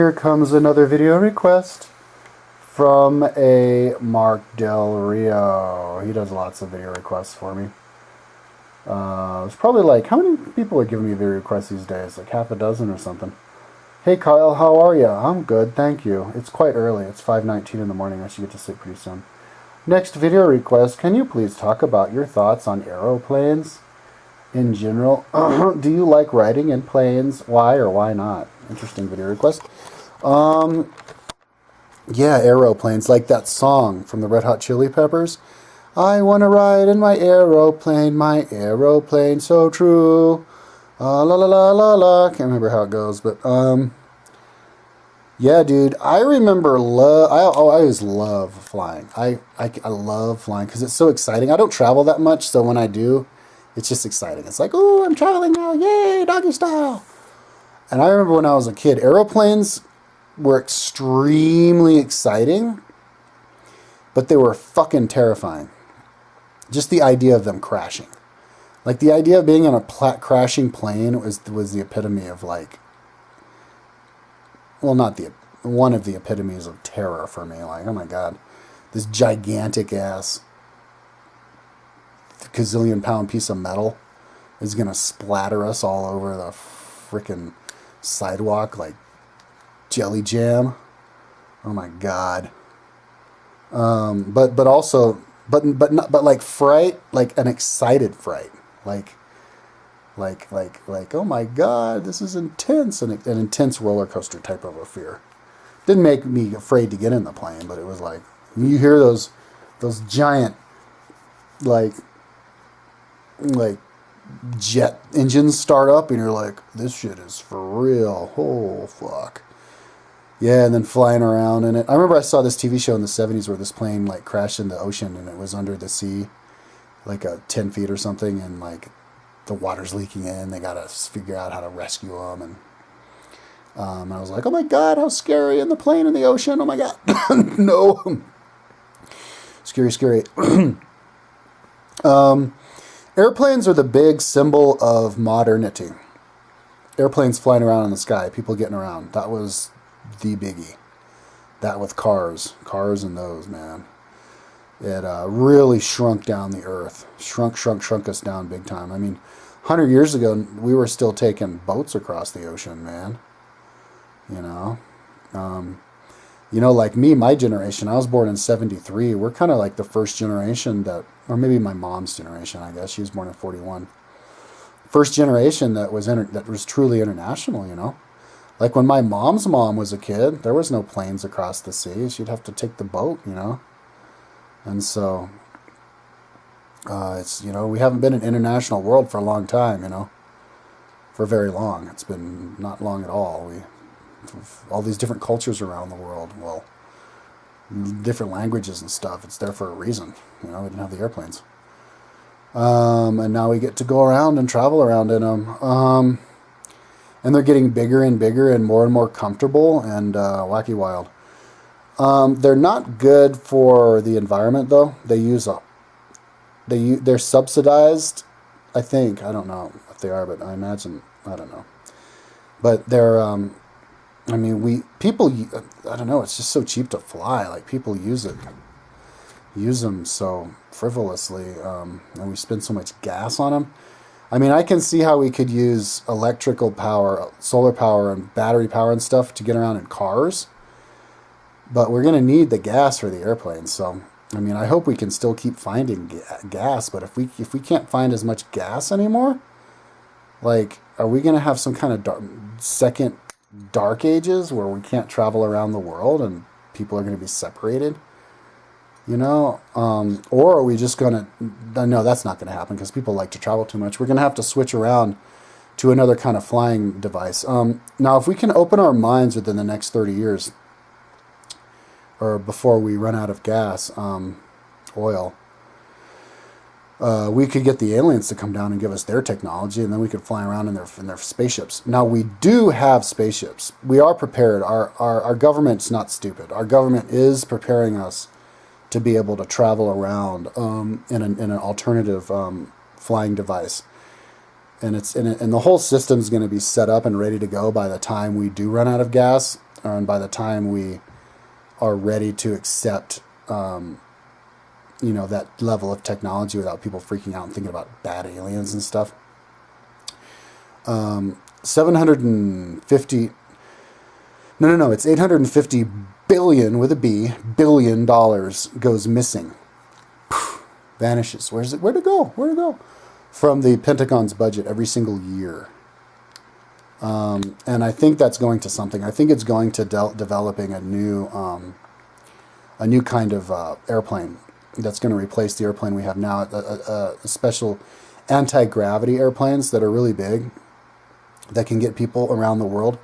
Here comes another video request from a Mark Del Rio. He does lots of video requests for me. It's probably like, how many people are giving me video requests these days? Like half a dozen or something. Hey Kyle, how are you? I'm good, thank you. It's quite early. It's 5:19 in the morning. I should get to sleep pretty soon. Next video request, can you please talk about your thoughts on aeroplanes in general? Do you like riding in planes? Why or why not? Interesting video request. Yeah, aeroplanes, like that song from the Red Hot Chili Peppers. I want to ride in my aeroplane so true. La la la la la. Can't remember how it goes, but yeah, dude. I remember I always love flying. I love flying because it's so exciting. I don't travel that much, so when I do, it's just exciting. It's like, oh, I'm traveling now, yay, doggy style. And I remember when I was a kid, aeroplanes were extremely exciting, but they were fucking terrifying. Just the idea of them crashing. Like the idea of being on a crashing plane was the epitome of like, well, not one of the epitomes of terror for me. Like, oh my God, this gigantic ass gazillion pound piece of metal is gonna splatter us all over the frickin' sidewalk like jelly jam. Oh my God. But like fright, like an excited fright, like oh my God, this is intense, an intense roller coaster type of a fear. Didn't make me afraid to get in the plane, but it was like you hear those giant like jet engines start up, and you're like, this shit is for real. Oh fuck. Yeah, and then flying around in it. I remember I saw this TV show in the 70s where this plane like crashed in the ocean and it was under the sea, like 10 feet or something, and like the water's leaking in. They gotta figure out how to rescue them, and I was like, oh my God, how scary! In the plane in the ocean. Oh my God, no, scary. Airplanes are the big symbol of modernity. Airplanes flying around in the sky, people getting around. That was the biggie. That with cars and those, man. It really shrunk down the earth. Shrunk us down big time. I mean, 100 years ago, we were still taking boats across the ocean, man. Like me, my generation, I was born in 73. We're kind of like the first generation that, or maybe my mom's generation, I guess. She was born in 41. First generation that was truly international, Like when my mom's mom was a kid, there was no planes across the sea. She'd have to take the boat, And so, it's, we haven't been an international world for a long time, For very long. It's been not long at all. All these different cultures around the world, well, different languages and stuff. It's there for a reason. We didn't have the airplanes. And now we get to go around and travel around in them. And they're getting bigger and bigger and more comfortable and wacky wild. They're not good for the environment though. They're subsidized, I think. I don't know if they are, but I imagine, I don't know. But they're, I don't know, it's just so cheap to fly. Like people use them so frivolously, and we spend so much gas on them. I mean, I can see how we could use electrical power, solar power, and battery power and stuff to get around in cars. But we're going to need the gas for the airplanes. So, I mean, I hope we can still keep finding gas. But if we can't find as much gas anymore, like, are we going to have some kind of second dark ages where we can't travel around the world and people are going to be separated? Or are we just going to, no, that's not going to happen because people like to travel too much. We're going to have to switch around to another kind of flying device. Now, if we can open our minds within the next 30 years, or before we run out of gas, oil, we could get the aliens to come down and give us their technology, and then we could fly around in their spaceships. Now, we do have spaceships. We are prepared. Our government's not stupid. Our government is preparing us to be able to travel around in an alternative flying device. And the whole system's going to be set up and ready to go by the time we do run out of gas. and by the time we are ready to accept, that level of technology without people freaking out and thinking about bad aliens and stuff. 750, no, it's 850 billion with a B, $billion goes missing. Vanishes. Where'd it go? From the Pentagon's budget every single year. And I think that's going to something. I think it's going to developing a new kind of airplane that's going to replace the airplane we have now. A special anti-gravity airplanes that are really big, that can get people around the world.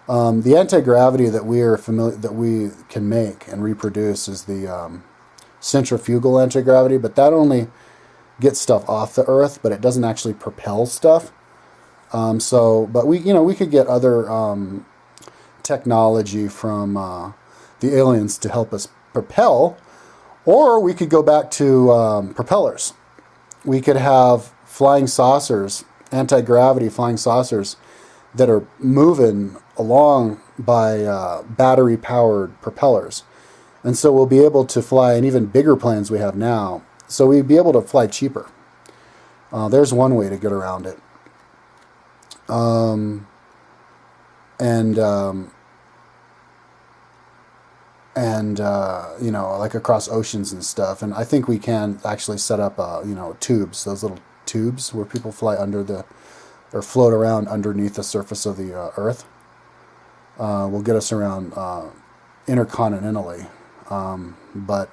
The anti-gravity that we can make and reproduce is the centrifugal anti-gravity, but that only gets stuff off the Earth, but it doesn't actually propel stuff. But we could get other technology from the aliens to help us propel, or we could go back to propellers. We could have flying saucers, anti-gravity flying saucers that are moving along by battery-powered propellers. And so we'll be able to fly in even bigger planes we have now. So we'd be able to fly cheaper. There's one way to get around it. Like across oceans and stuff. And I think we can actually set up, tubes, those little tubes where people fly or float around underneath the surface of the Earth. Will get us around intercontinentally. But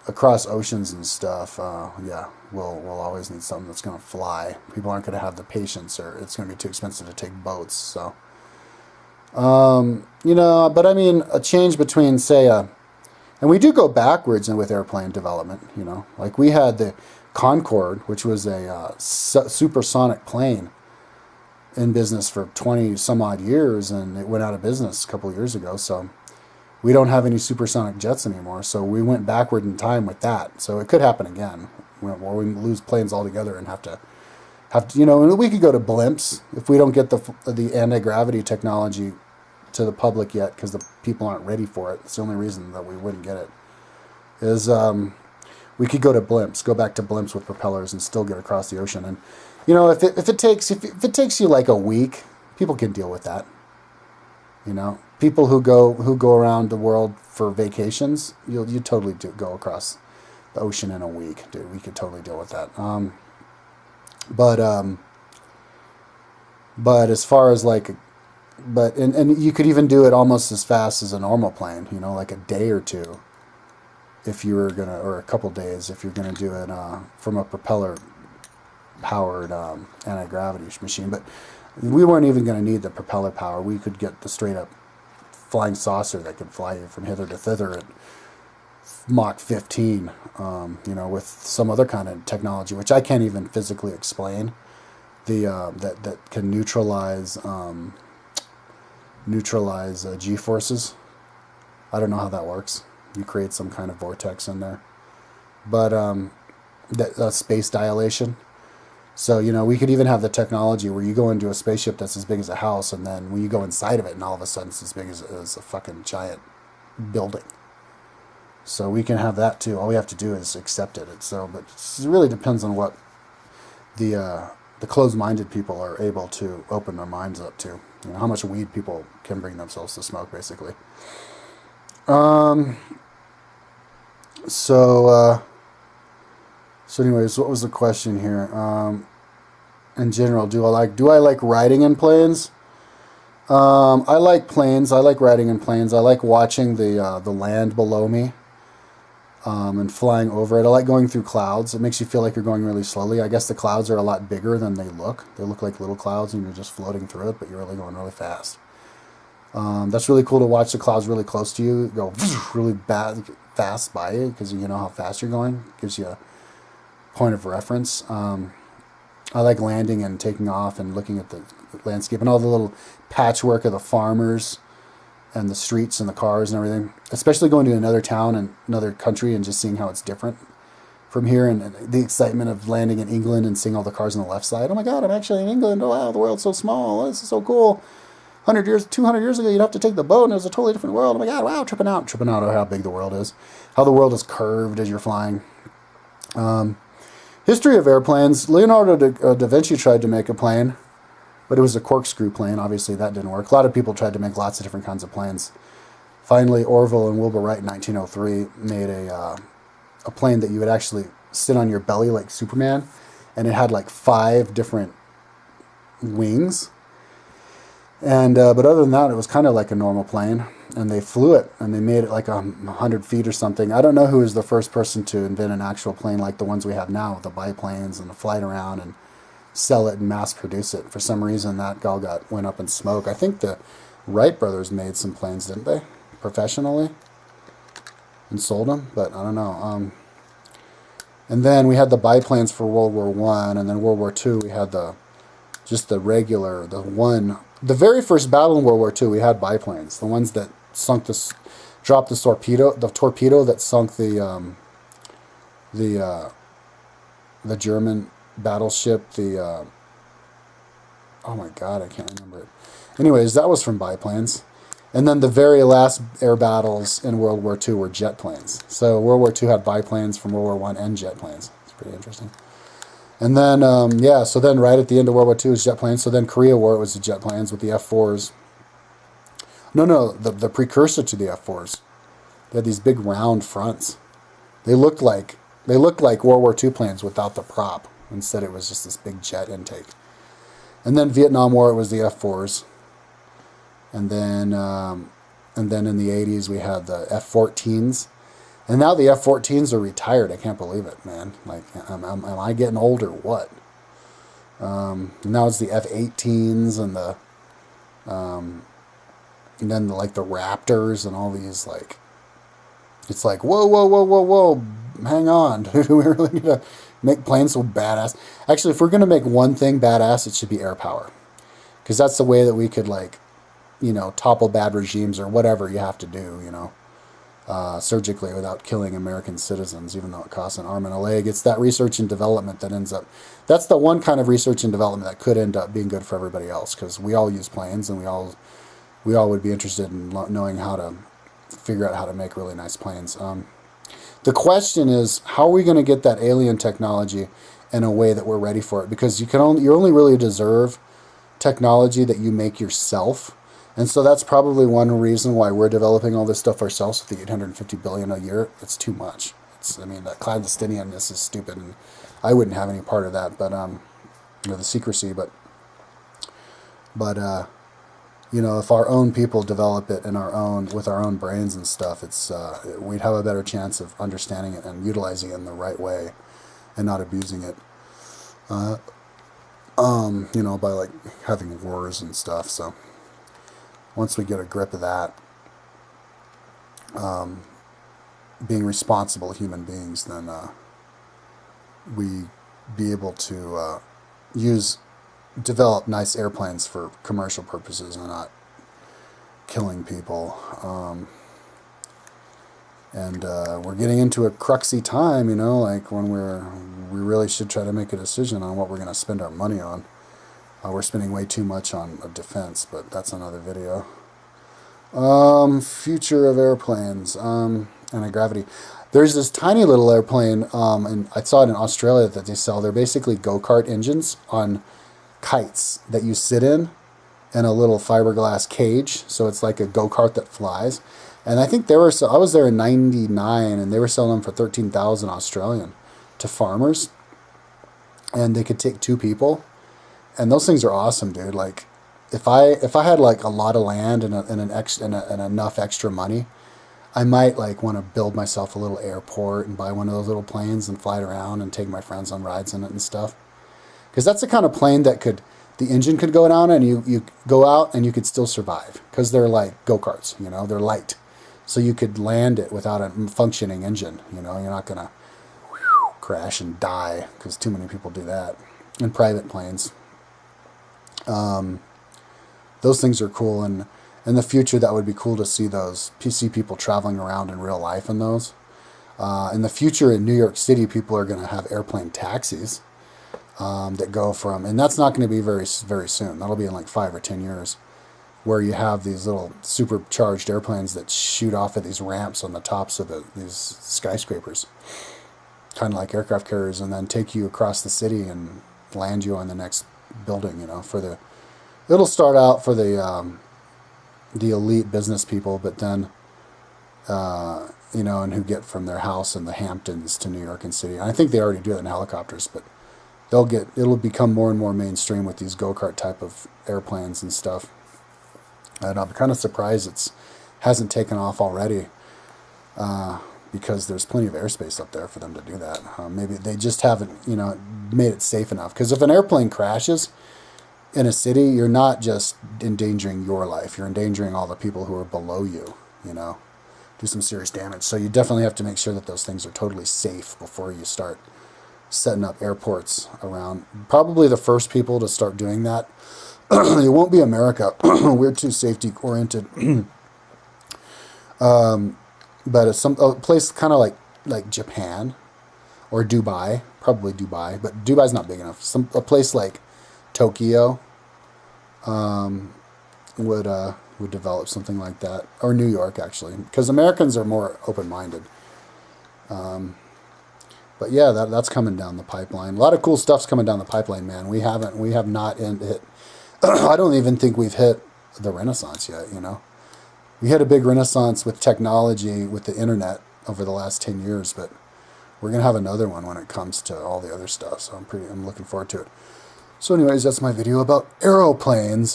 across oceans and stuff, we'll always need something that's going to fly. People aren't going to have the patience, or it's going to be too expensive to take boats. So, but I mean, a change between, say, and we do go backwards with airplane development, like we had the Concorde, which was a supersonic plane in business for 20 some odd years, and it went out of business a couple of years ago. So we don't have any supersonic jets anymore. So we went backward in time with that. So it could happen again, or we lose planes altogether and have to, and we could go to blimps if we don't get the anti-gravity technology to the public yet, because the people aren't ready for it. It's the only reason that we wouldn't get it. Is we could go back to blimps with propellers and still get across the ocean. And if it takes you like a week, people can deal with that. People who go around the world for vacations, you totally go across the ocean in a week, dude. We could totally deal with that. But as far as and you could even do it almost as fast as a normal plane, like a day or two, if you were or a couple days, if you're gonna do it from a propeller powered anti-gravity machine. But we weren't even going to need the propeller power. We could get the straight up flying saucer that could fly you from hither to thither at Mach 15, with some other kind of technology, which I can't even physically explain. That can neutralize G-forces. I don't know how that works. You create some kind of vortex in there. But space dilation. So, we could even have the technology where you go into a spaceship that's as big as a house, and then when you go inside of it, and all of a sudden it's as big as a fucking giant building. So we can have that too. All we have to do is accept it. But it really depends on what the closed-minded people are able to open their minds up to. How much weed people can bring themselves to smoke, basically. So anyways, what was the question here? In general, do I like riding in planes? I like planes. I like riding in planes. I like watching the land below me, and flying over it. I like going through clouds. It makes you feel like you're going really slowly. I guess the clouds are a lot bigger than they look. They look like little clouds, and you're just floating through it, but you're really going really fast. That's really cool to watch the clouds really close to you go really fast by you, because you know how fast you're going. It gives you a point of reference. I like landing and taking off and looking at the landscape and all the little patchwork of the farmers and the streets and the cars and everything. Especially going to another town and another country and just seeing how it's different from here, and the excitement of landing in England and seeing all the cars on the left side. Oh my God, I'm actually in England. Oh wow, the world's so small. Oh, this is so cool. 100 years, 200 years ago, you'd have to take the boat and it was a totally different world. Oh my God, wow, tripping out of how big the world is, how the world is curved as you're flying. History of airplanes. Leonardo da Vinci tried to make a plane, but it was a corkscrew plane. Obviously, that didn't work. A lot of people tried to make lots of different kinds of planes. Finally, Orville and Wilbur Wright in 1903 made a plane that you would actually sit on your belly like Superman, and it had like 5 different wings. And but other than that, it was kind of like a normal plane, and they flew it, and they made it like 100 feet or something. I don't know who was the first person to invent an actual plane like the ones we have now, with the biplanes and the flight around and sell it and mass produce it. For some reason, that all went up in smoke. I think the Wright brothers made some planes, didn't they, professionally, and sold them, but I don't know. And then we had the biplanes for World War I, and then World War II we had the very first battle in World War II, we had biplanes. The ones that dropped the torpedo that sunk the German battleship, oh my God, I can't remember it. Anyways, that was from biplanes. And then the very last air battles in World War II were jet planes. So World War II had biplanes from World War I and jet planes. It's pretty interesting. And then, so then right at the end of World War II was jet planes. So then Korea War, it was the jet planes with the F-4s. No, the precursor to the F-4s. They had these big round fronts. They looked like World War II planes without the prop. Instead, it was just this big jet intake. And then Vietnam War, it was the F-4s. And then in the 80s, we had the F-14s. And now the F-14s are retired. I can't believe it, man. Like, am I getting old or what? Now it's the F-18s and then the Raptors and all these, like, it's like, whoa, hang on. Do we really need to make planes so badass? Actually, if we're going to make one thing badass, it should be air power. Because that's the way that we could, like, topple bad regimes or whatever you have to do, surgically without killing American citizens, even though it costs an arm and a leg. It's that research and development that that's the one kind of research and development that could end up being good for everybody else, because we all use planes and we all would be interested in knowing how to figure out how to make really nice planes. The question is, how are we going to get that alien technology in a way that we're ready for it? Because you only really deserve technology that you make yourself. And so that's probably one reason why we're developing all this stuff ourselves with the $850 billion a year. It's too much. That clandestinianness is stupid, and I wouldn't have any part of that. But the secrecy. But if our own people develop it with our own brains and stuff, we'd have a better chance of understanding it and utilizing it in the right way, and not abusing it. By like having wars and stuff. So. Once we get a grip of that, being responsible human beings, then we be able to develop nice airplanes for commercial purposes and not killing people. We're getting into a cruxy time, like when we really should try to make a decision on what we're going to spend our money on. We're spending way too much on defense, but that's another video. Future of airplanes, anti-gravity. There's this tiny little airplane, and I saw it in Australia that they sell. They're basically go-kart engines on kites that you sit in a little fiberglass cage. So it's like a go-kart that flies. And I think I was there in '99, and they were selling them for 13,000 Australian to farmers, and they could take 2 people. And those things are awesome, dude. Like, if I had like a lot of land and enough extra money, I might like want to build myself a little airport and buy one of those little planes and fly it around and take my friends on rides in it and stuff. Because that's the kind of plane that the engine could go down and you go out and you could still survive. Because they're like go-karts, they're light. So you could land it without a functioning engine, you're not going to crash and die, because too many people do that in private planes. Those things are cool, and in the future that would be cool to see people traveling around in real life in those. In the future in New York City, people are going to have airplane taxis that go from, and that's not going to be very, very soon. That'll be in like 5 or 10 years. where you have these little supercharged airplanes that shoot off of these ramps on the tops of these skyscrapers, kind of like aircraft carriers, and then take you across the city and land you on the next building. It'll start out for the elite business people, but then and who get from their house in the Hamptons to New York and City. And I think they already do it in helicopters, but it'll become more and more mainstream with these go-kart type of airplanes and stuff. And I'm kind of surprised it hasn't taken off already, because there's plenty of airspace up there for them to do that. Maybe they just haven't, made it safe enough. Because if an airplane crashes in a city, you're not just endangering your life, you're endangering all the people who are below you, do some serious damage. So you definitely have to make sure that those things are totally safe before you start setting up airports around. Probably the first people to start doing that, it won't be America. We're too safety oriented. But it's a place kind of like Japan or Dubai, probably Dubai, but Dubai's not big enough. A place like Tokyo would develop something like that, or New York actually, because Americans are more open-minded. But yeah, that's coming down the pipeline. A lot of cool stuff's coming down the pipeline, man. We have not hit. I don't even think we've hit the Renaissance yet. We had a big renaissance with technology, with the internet over the last 10 years, but we're going to have another one when it comes to all the other stuff. So I'm looking forward to it. So anyways, that's my video about aeroplanes.